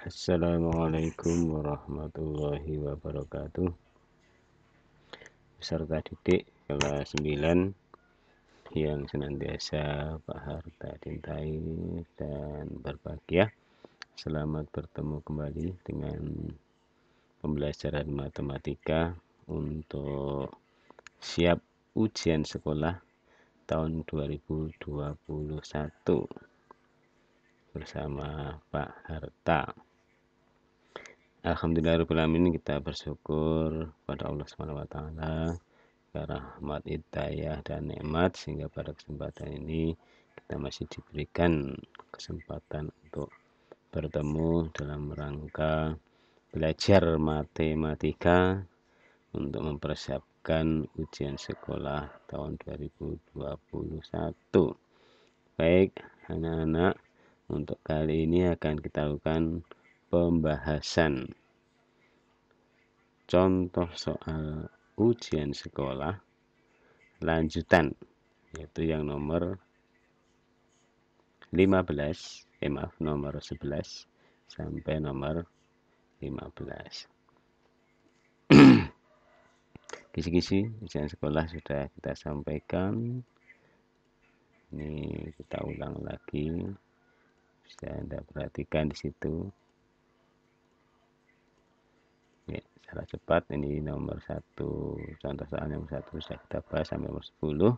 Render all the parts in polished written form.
Assalamualaikum warahmatullahi wabarakatuh. Peserta didik kelas 9 yang senantiasa Pak Harta cintai dan berbahagia. Selamat bertemu kembali dengan pembelajaran matematika untuk siap ujian sekolah tahun 2021 bersama Pak Harta. Alhamdulillahirrahmanirrahim, kita bersyukur pada Allah SWT karena rahmat, hidayah, dan nikmat sehingga pada kesempatan ini kita masih diberikan kesempatan untuk bertemu dalam rangka belajar matematika untuk mempersiapkan ujian sekolah tahun 2021. Baik anak-anak, untuk kali ini akan kita lakukan pembahasan contoh soal ujian sekolah lanjutan, yaitu yang nomor 11 sampai nomor 15. Kisi-kisi ujian sekolah sudah kita sampaikan. Ini kita ulang lagi, bisa Anda perhatikan di situ. Ya, secara cepat, ini nomor 1, contoh soal nomor 1 sudah kita bahas sampai nomor 10.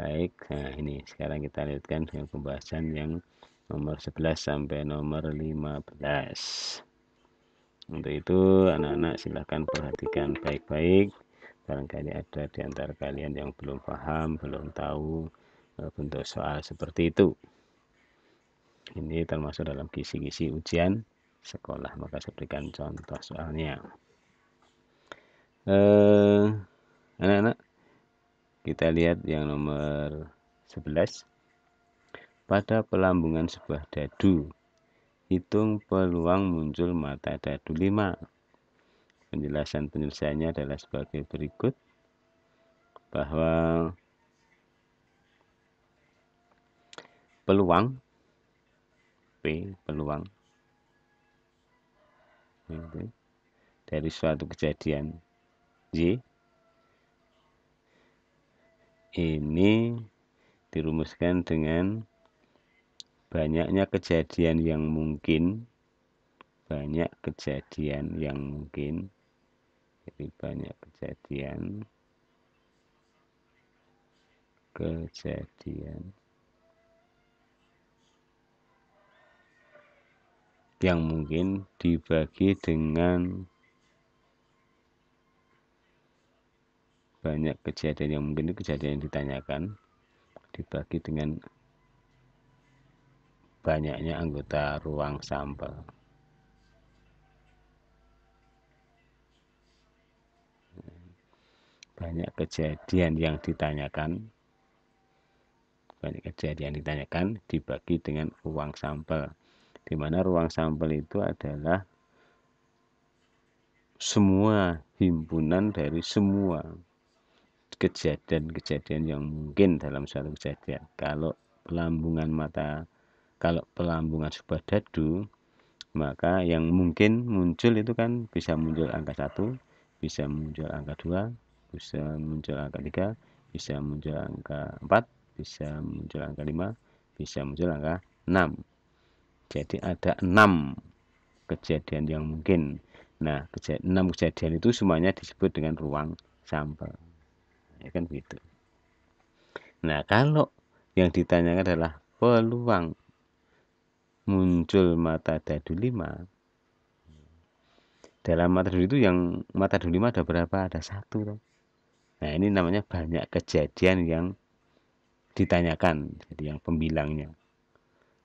Baik, nah ini sekarang kita lihatkan dengan pembahasan yang nomor 11 sampai nomor 15. Untuk itu anak-anak silahkan perhatikan baik-baik. Barangkali ada di antara kalian yang belum paham, belum tahu bentuk soal seperti itu. Ini termasuk dalam kisi-kisi ujian sekolah, maka saya berikan contoh soalnya. Anak-anak, kita lihat yang nomor 11. Pada pelambungan sebuah dadu, hitung peluang muncul mata dadu 5. Penjelasan penyelesaiannya adalah sebagai berikut, bahwa peluang peluang dari suatu kejadian Y ini dirumuskan dengan banyaknya kejadian yang mungkin, jadi banyak kejadian yang mungkin dibagi dengan banyak kejadian yang mungkin itu kejadian yang ditanyakan dibagi dengan banyaknya anggota ruang sampel. Banyak kejadian yang ditanyakan dibagi dengan ruang sampel, di mana ruang sampel itu adalah semua himpunan dari semua kejadian-kejadian yang mungkin dalam suatu kejadian. Kalau pelambungan sebuah dadu, maka yang mungkin muncul itu kan bisa muncul angka 1, bisa muncul angka 2, bisa muncul angka 3, bisa muncul angka 4, bisa muncul angka 5, bisa muncul angka 6. Jadi ada 6 kejadian yang mungkin. Nah, 6 kejadian itu semuanya disebut dengan ruang sampel. Ya kan begitu. Nah, kalau yang ditanyakan adalah peluang muncul mata dadu 5. Dalam mata dadu itu, yang mata dadu 5 ada berapa? Ada 1. Nah, ini namanya banyak kejadian yang ditanyakan. Jadi yang pembilangnya.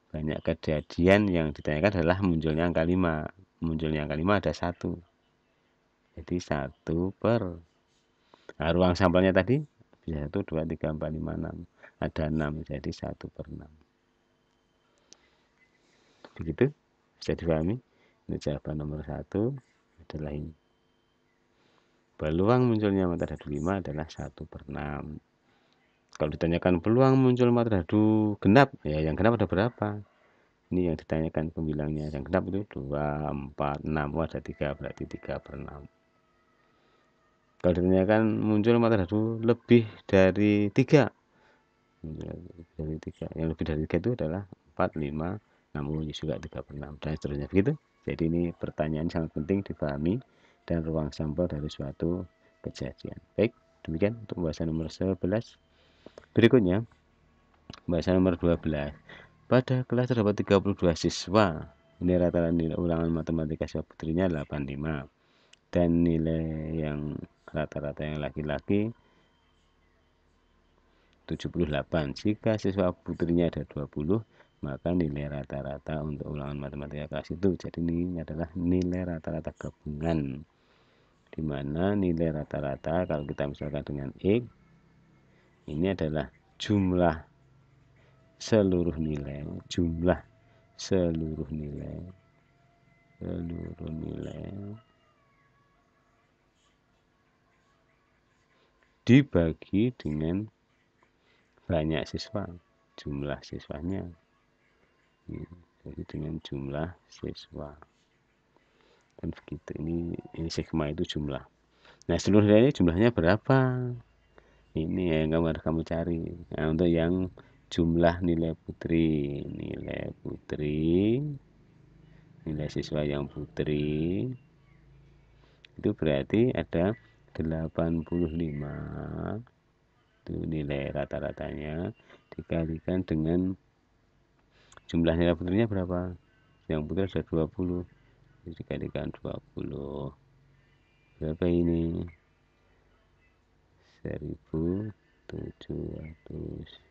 Banyak kejadian yang ditanyakan adalah munculnya angka 5. Munculnya angka 5 ada 1. Jadi 1 per. Nah, ruang sampelnya tadi bisa 1, 2, 3, 4, 5, 6. Ada 6, jadi 1 per 6. Begitu? Bisa dipahami? Ini jawaban nomor 1 adalah ini. Peluang munculnya mata dadu 5 adalah 1 per 6. Kalau ditanyakan peluang muncul mata dadu genap, ya yang genap ada berapa? Ini yang ditanyakan pembilangnya. Yang genap itu 2, 4, 6. Oh, ada 3, berarti 3/6. Kalau ditanyakan muncul mata dadu lebih dari 3. Dari 3. Yang lebih dari 3 itu adalah 4, 5, 6, juga 3/6 dan seterusnya begitu. Jadi ini pertanyaan sangat penting dipahami dan ruang sampel dari suatu kejadian. Baik, demikian untuk pembahasan nomor 11. Berikutnya, pembahasan nomor 12. Pada kelas terdapat 32 siswa. Ini rata-rata nilai ulangan matematika siswa putrinya 85. Dan nilai yang rata-rata yang laki-laki 78. Jika siswa putrinya ada 20, maka nilai rata-rata untuk ulangan matematika kelas itu. Jadi ini adalah nilai rata-rata gabungan. Di mana nilai rata-rata kalau kita misalkan dengan X, ini adalah jumlah seluruh nilai, seluruh nilai dibagi dengan banyak siswa, jumlah siswanya. Jadi dengan jumlah siswa. Dan begitu, ini sigma itu jumlah. Nah, seluruh nilainya jumlahnya berapa? Ini yang kamu cari. Nah, untuk yang jumlah nilai siswa yang putri itu berarti ada 85. Itu nilai rata-ratanya dikalikan dengan jumlah nilai putrinya berapa? Yang putri ada 20. Jadi dikalikan 20. Berapa ini? 1.700.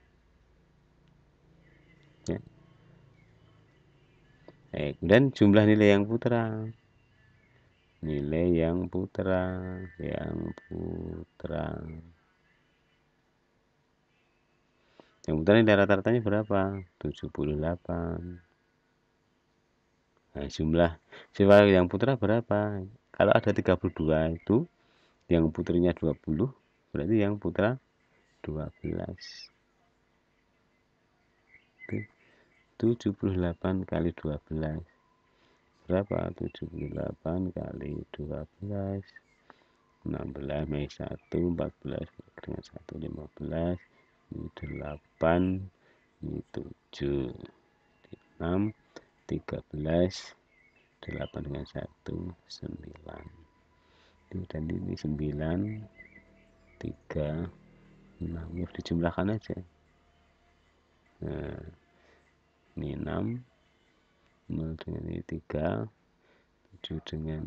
Ya. Kemudian jumlah nilai yang putra. Yang putra nilai rata-ratanya berapa? 78. Nah, jumlah siswa yang putra berapa? Kalau ada 32 itu yang putrinya 20, berarti yang putra 12. 78 kali 12 berapa? 78 kali 12 16 mai 1 14 dengan 1 15 ini 8 ini 7 6 13 8 dengan 1 9 dan ini 9 3 6 ya dijumlahkan aja. Nah, ini 6 0 dengan ini 3 7 dengan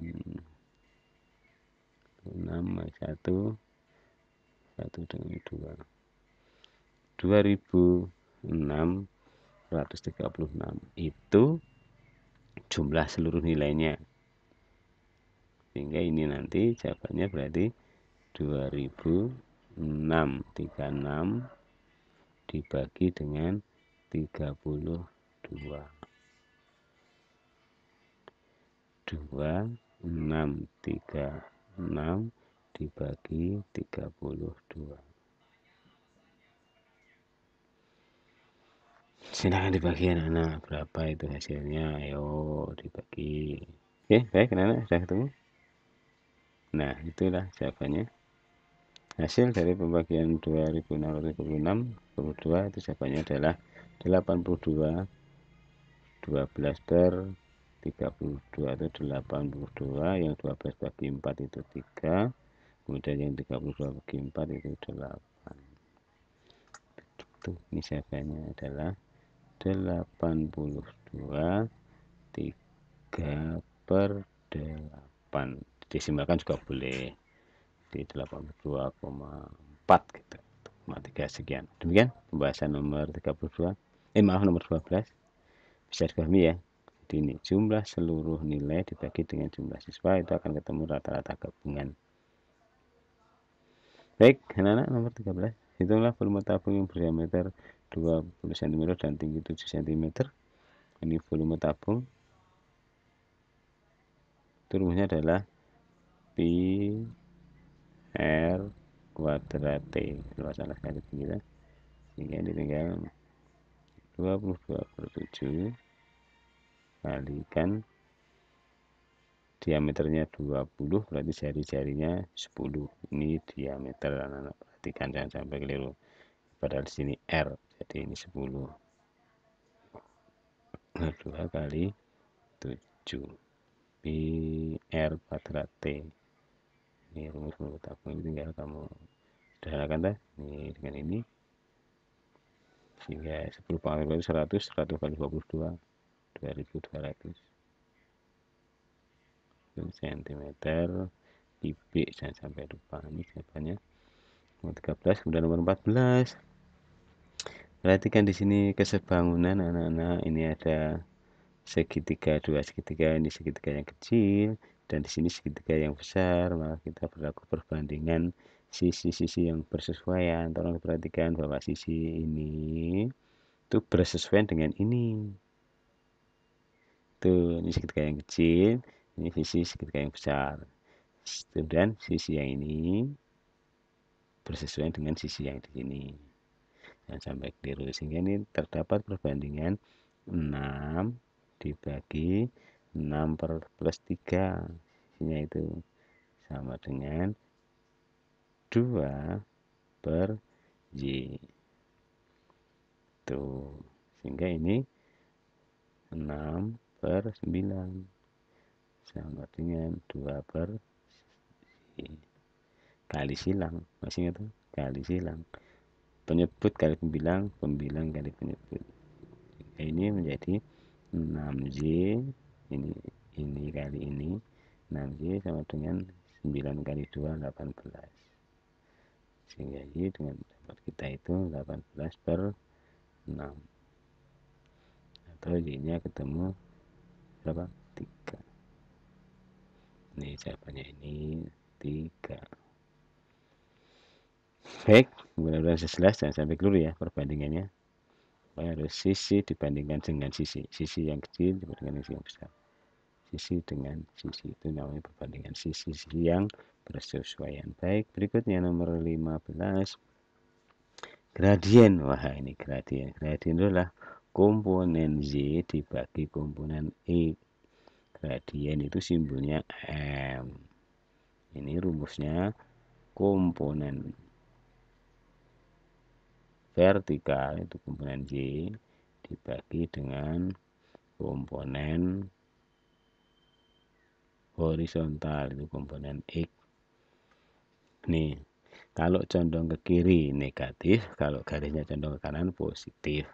6 1 1 dengan 2 2636 itu jumlah seluruh nilainya, sehingga ini nanti jawabannya berarti 2636 dibagi dengan 32. 2636 dibagi 32. Silahkan dibagi anak-anak, berapa itu hasilnya, ayo dibagi. Oke, baik anak-anak, sudah ketemu. Nah, itulah jawabannya. Hasil dari pembagian 2636 22 itu jawabannya adalah 82. 12 per 32 itu 82, yang 12 bagi 4 itu 3, kemudian yang 32 bagi 4 itu 8. Ini jawabannya adalah 82 3 per 8. Disimalkan juga boleh di 82,4 gitu. 3 sekian. Demikian pembahasan nomor 32. Nomor 12. Bisa dipahami ya. Jadi ini jumlah seluruh nilai dibagi dengan jumlah siswa itu akan ketemu rata-rata gabungan. Baik, anak-anak, nomor 13. Hitunglah volume tabung yang berdiameter 20 cm dan tinggi 7 cm. Ini volume tabung. Itu rumusnya adalah pi r kuadrat t. Luasan sekali tinggi, sehingga ini tinggal 22/7 kalikan diameternya 20, berarti jari-jarinya 10. Ini diameter, anak-anak perhatikan jangan sampai keliru. Padahal di sini R, jadi ini 10. 2 kali 7 pi R kuadrat T. Ini rumus menurut aku, ini tinggal kamu sederhanakan dah. Ini dengan ini sehingga 10 pangkat 100 kali 22 2200 cm kubik. Jangan sampai lupa, ini jawabannya nomor 13. Kemudian nomor 14, perhatikan di sini kesebangunan anak-anak. Ini ada segitiga, dua segitiga, ini segitiga yang kecil dan di sini segitiga yang besar. Maka kita berlaku perbandingan sisi-sisi yang bersesuaian. Tolong perhatikan bahwa sisi ini itu bersesuaian dengan ini. Tuh, ini segitiga yang kecil, ini sisi segitiga yang besar. Dan sisi yang ini bersesuaian dengan sisi yang di sini. Jangan sampai keliru, sehingga ini terdapat perbandingan 6 dibagi 6 per plus 3, sisinya itu sama dengan 2 per Y. Tuh, sehingga ini 6 per 9 sama dengan 2 per Y. Kali silang, masih ingat tuh? Kali silang. Penyebut kali pembilang, pembilang kali penyebut. Ini menjadi 6Y, ini kali ini 6Y sama dengan 9 kali 2 18, sehingga Y dengan dapat kita itu 18 per 6, atau Y nya ketemu berapa? 3. Ini jawabannya, ini 3. Baik, mudah-mudahan jelas, jangan sampai keliru ya perbandingannya. Harus sisi dibandingkan dengan sisi yang kecil dibandingkan sisi yang besar. Sisi dengan sisi itu namanya perbandingan sisi yang bersesuaian. Baik, berikutnya nomor 15, gradien. Wah, ini gradien. Gradien adalah komponen Y dibagi komponen X. Gradien itu simbolnya M. Ini rumusnya komponen vertikal itu komponen Y dibagi dengan komponen horizontal itu komponen X. Nih, kalau condong ke kiri negatif, kalau garisnya condong ke kanan positif.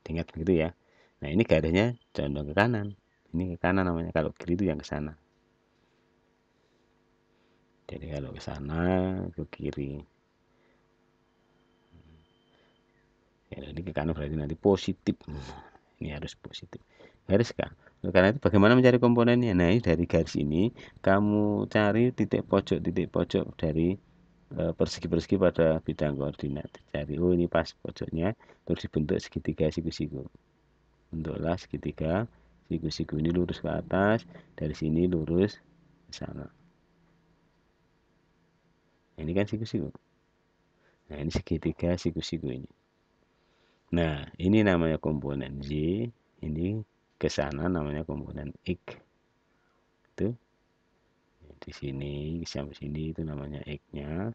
Ingat begitu ya. Nah, ini garisnya condong ke kanan. Ini ke kanan namanya, kalau kiri itu yang ke sana. Jadi kalau ke sana ke kiri. Ya, ini ke kanan berarti nanti positif. Ini harus positif. Garis kah? Karena itu bagaimana mencari komponennya? Nah, ini dari garis ini kamu cari titik pojok dari persegi-persegi pada bidang koordinat. Cari, oh ini pas pojoknya, terus dibentuk segitiga siku-siku. Bentuklah segitiga siku-siku, ini lurus ke atas, dari sini lurus ke sana. Nah, ini kan siku-siku. Nah, ini segitiga siku-siku ini. Nah, ini namanya komponen Y, ini ke sana namanya komponen X. Itu di sini sampai sini itu namanya X-nya.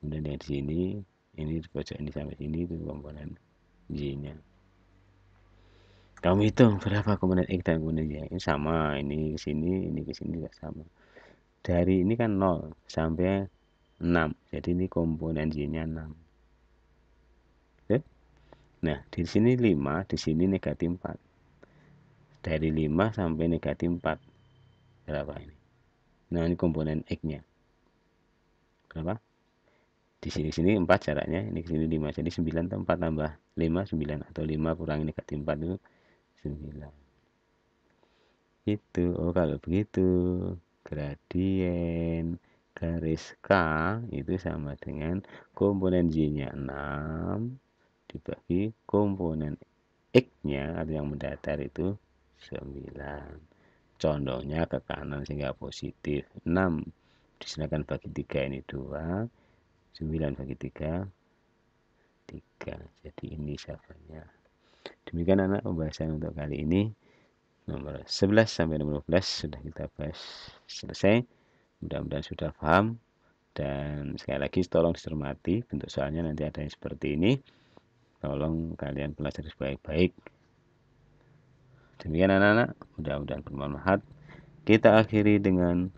Kemudian yang di sini, ini di pojok ini sampai sini itu komponen Y-nya. Kamu hitung berapa komponen X dan komponen Y. Ini sama, ini ke sini juga sama. Dari ini kan 0 sampai 6. Jadi ini komponen Y-nya 6. Oke? Nah, di sini 5, di sini negatif 4. Dari 5 sampai negatif 4. Berapa ini? Nah, ini komponen X-nya. Berapa? Di sini 4 jaraknya, ini ke sini 5. Jadi 9 atau 4 tambah 5 9, atau 5 kurangi negatif 4 itu 9. Itu, oh kalau begitu gradien garis K itu sama dengan komponen Y-nya 6 dibagi komponen X-nya atau yang mendatar itu 9. Condongnya ke kanan sehingga positif. 6 disilakan bagi 3, ini 2. 9 bagi 3 3. Jadi ini jawabannya. Demikian anak pembahasan untuk kali ini. nomor 11 sampai nomor 12 sudah kita bahas selesai. Mudah-mudahan sudah paham, dan sekali lagi tolong dicermati bentuk soalnya nanti ada yang seperti ini, tolong kalian pelajari baik-baik. Demikian anak-anak, mudah-mudahan bermanfaat. Kita akhiri dengan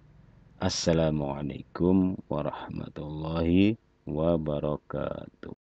Assalamualaikum warahmatullahi wabarakatuh.